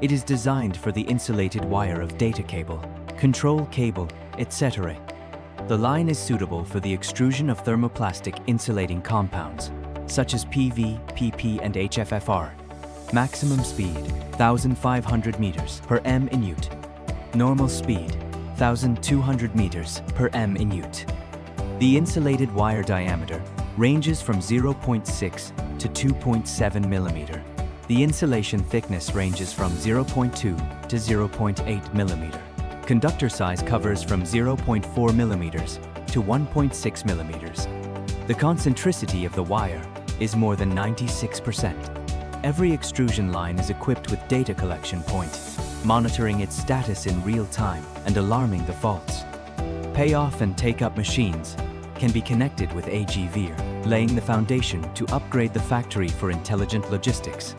It is designed for the insulated wire of data cable, control cable, etc. The line is suitable for the extrusion of thermoplastic insulating compounds, such as PV, PP, and HFFR. Maximum speed, 1,500 meters per m in Ut. Normal speed, 1,200 meters per m in Ut. The insulated wire diameter ranges from 0.6 to 2.7 millimeter. The insulation thickness ranges from 0.2 to 0.8 millimeter. Conductor size covers from 0.4 millimeters to 1.6 millimeters. The concentricity of the wire is more than 96%. Every extrusion line is equipped with data collection point, monitoring its status in real time and alarming the faults. Payoff and take-up machines can be connected with AGVIR, laying the foundation to upgrade the factory for intelligent logistics.